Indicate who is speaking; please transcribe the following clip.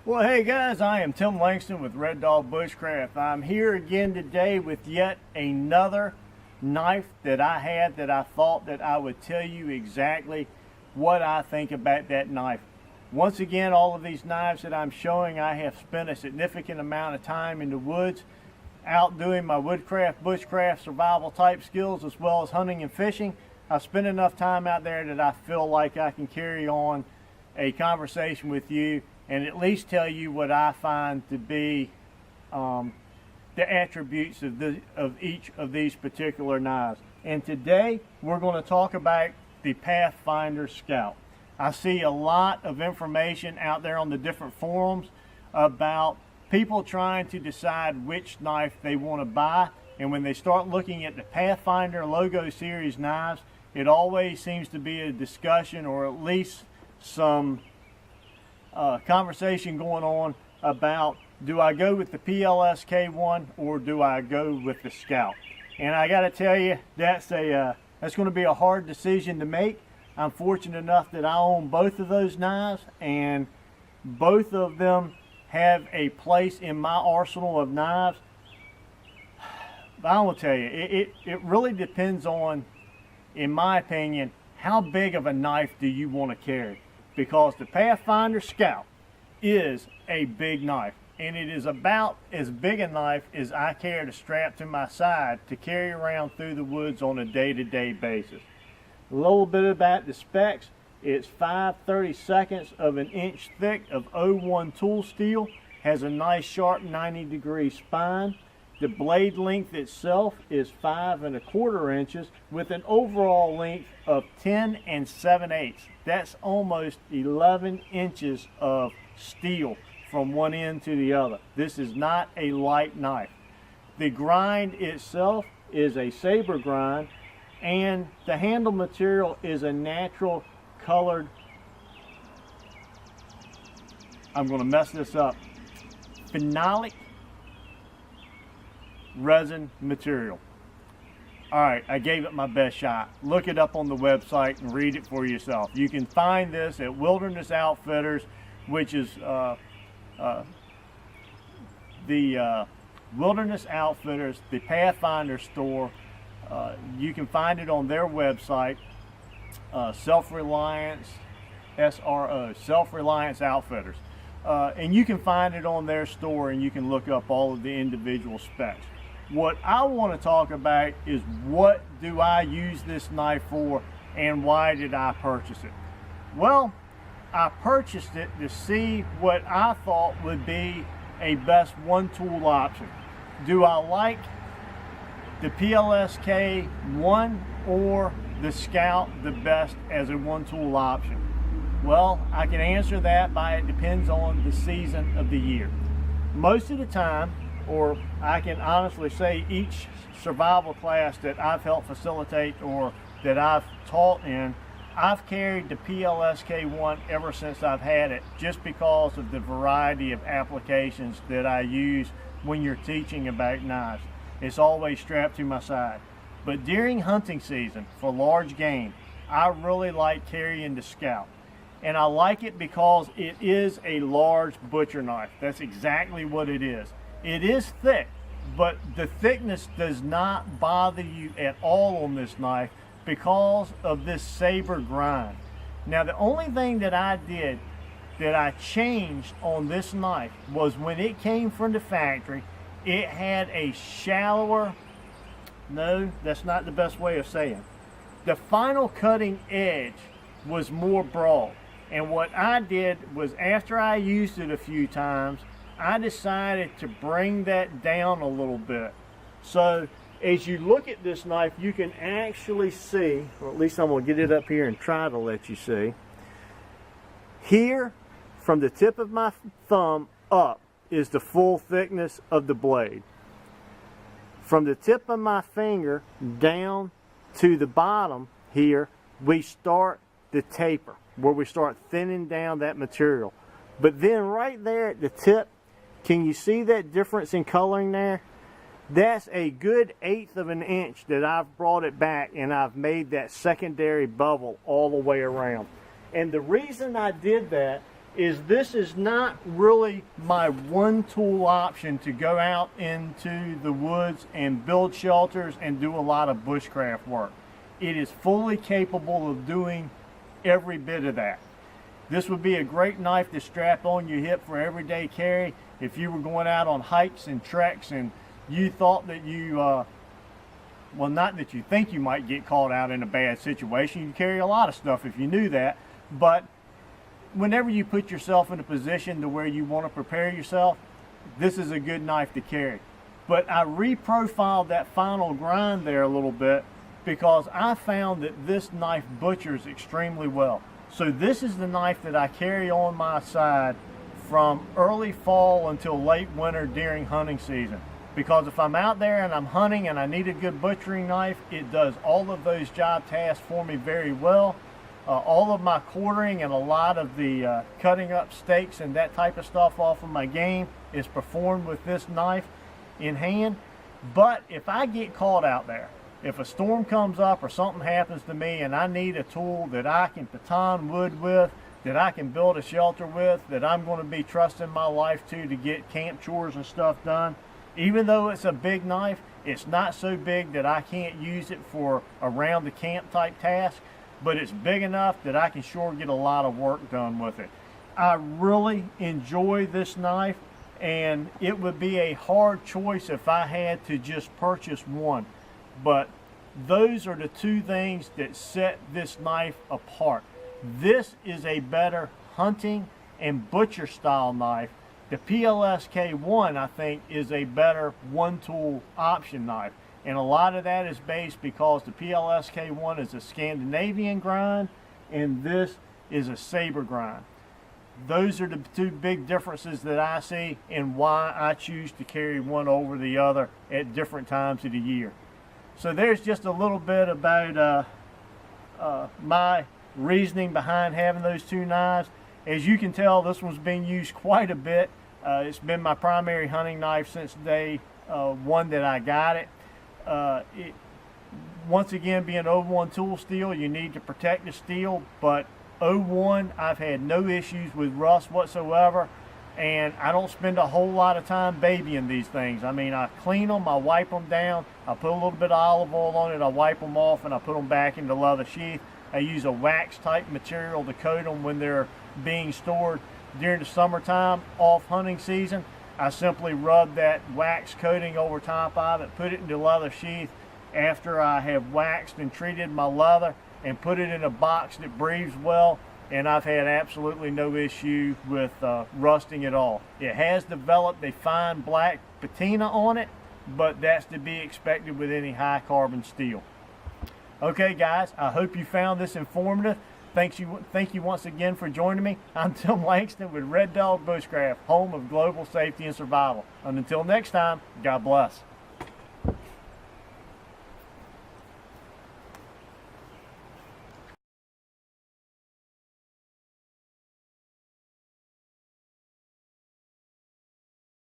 Speaker 1: Well, hey guys, I am Tim Langston with Red Dog Bushcraft. I'm here again today with yet another knife that I had that I thought that I would tell you exactly what I think about that knife. Once again, all of these knives that I'm showing, I have spent a significant amount of time in the woods out doing my woodcraft, bushcraft, survival type skills, as well as hunting and fishing. I've spent enough time out there that I feel like I can carry on a conversation with you and at least tell you what I find to be the attributes of each of these particular knives. And today we're going to talk about the Pathfinder Scout. I see a lot of information out there on the different forums about people trying to decide which knife they want to buy, and when they start looking at the Pathfinder logo series knives, it always seems to be a discussion or at least some conversation going on about, do I go with the PLSK1 or do I go with the Scout? And I got to tell you, that's going to be a hard decision to make. I'm fortunate enough that I own both of those knives, and both of them have a place in my arsenal of knives. But I will tell you, it really depends on, in my opinion, how big of a knife do you want to carry? Because the Pathfinder Scout is a big knife, and it is about as big a knife as I carry to strap to my side to carry around through the woods on a day-to-day basis. A little bit about the specs: it's 5/32 of an inch thick of 01 tool steel, has a nice sharp 90-degree spine. The blade length itself is 5 1/4 inches with an overall length of 10 7/8. That's almost 11 inches of steel from one end to the other. This is not a light knife. The grind itself is a saber grind, and the handle material is a natural colored, I'm going to mess this up, phenolic resin material. Alright, I gave it my best shot. Look it up on the website and read it for yourself. You can find this at Wilderness Outfitters, which is the Wilderness Outfitters, the Pathfinder store. You can find it on their website, Self-Reliance SRO, Self-Reliance Outfitters. And you can find it on their store, and you can look up all of the individual specs. What I want to talk about is, what do I use this knife for, and why did I purchase it? Well, I purchased it to see what I thought would be a best one-tool option. Do I like the PLSK1 or the Scout the best as a one-tool option? Well, I can answer that by, it depends on the season of the year. Most of the time, or I can honestly say each survival class that I've helped facilitate or that I've taught in, I've carried the PLSK1 ever since I've had it, just because of the variety of applications that I use when you're teaching about knives. It's always strapped to my side. But during hunting season for large game, I really like carrying the Scout. And I like it because it is a large butcher knife. That's exactly what it is. It is thick, but the thickness does not bother you at all on this knife because of this saber grind. Now, the only thing that I did, that I changed on this knife, was when it came from the factory, it had a shallower, no, that's not the best way of saying, the final cutting edge was more broad. And what I did was, after I used it a few times, I decided to bring that down a little bit. So as you look at this knife, you can actually see, or at least I'm going to get it up here and try to let you see. Here, from the tip of my thumb up, is the full thickness of the blade. From the tip of my finger down to the bottom here, we start the taper, where we start thinning down that material. But then right there at the tip, can you see that difference in coloring there? That's a good 1/8 of an inch that I've brought it back, and I've made that secondary bevel all the way around. And the reason I did that is this is not really my one tool option to go out into the woods and build shelters and do a lot of bushcraft work. It is fully capable of doing every bit of that. This would be a great knife to strap on your hip for everyday carry. If you were going out on hikes and treks and you thought that you, well, not that you think you might get caught out in a bad situation. You carry a lot of stuff if you knew that. But whenever you put yourself in a position to where you want to prepare yourself, this is a good knife to carry. But I reprofiled that final grind there a little bit because I found that this knife butchers extremely well. So this is the knife that I carry on my side from early fall until late winter during hunting season. Because if I'm out there and I'm hunting and I need a good butchering knife, it does all of those job tasks for me very well. All of my quartering and a lot of the cutting up steaks and that type of stuff off of my game is performed with this knife in hand. But if I get caught out there, if a storm comes up or something happens to me and I need a tool that I can baton wood with, that I can build a shelter with, that I'm going to be trusting my life to get camp chores and stuff done, even though it's a big knife, it's not so big that I can't use it for around the camp type task, but it's big enough that I can sure get a lot of work done with it. I really enjoy this knife, and it would be a hard choice if I had to just purchase one. But those are the two things that set this knife apart. This is a better hunting and butcher style knife. The PLS K1, I think, is a better one tool option knife. And a lot of that is based because the PLS K1 is a Scandinavian grind and this is a saber grind. Those are the two big differences that I see and why I choose to carry one over the other at different times of the year. So there's just a little bit about my reasoning behind having those two knives. As you can tell, this one's been used quite a bit. It's been my primary hunting knife since day one that I got it. Once again, being 01 tool steel, you need to protect the steel, but 01, I've had no issues with rust whatsoever, and I don't spend a whole lot of time babying these things. I mean, I clean them, I wipe them down, I put a little bit of olive oil on it, I wipe them off, and I put them back into leather sheath. I use a wax type material to coat them when they're being stored during the summertime off hunting season. I simply rub that wax coating over top of it, put it into leather sheath after I have waxed and treated my leather, and put it in a box that breathes well, and I've had absolutely no issue with rusting at all. It has developed a fine black patina on it, but that's to be expected with any high carbon steel. Okay guys, I hope you found this informative. Thank you once again for joining me. I'm Tim Langston with Red Dog Bushcraft, home of global safety and survival. And until next time, God bless.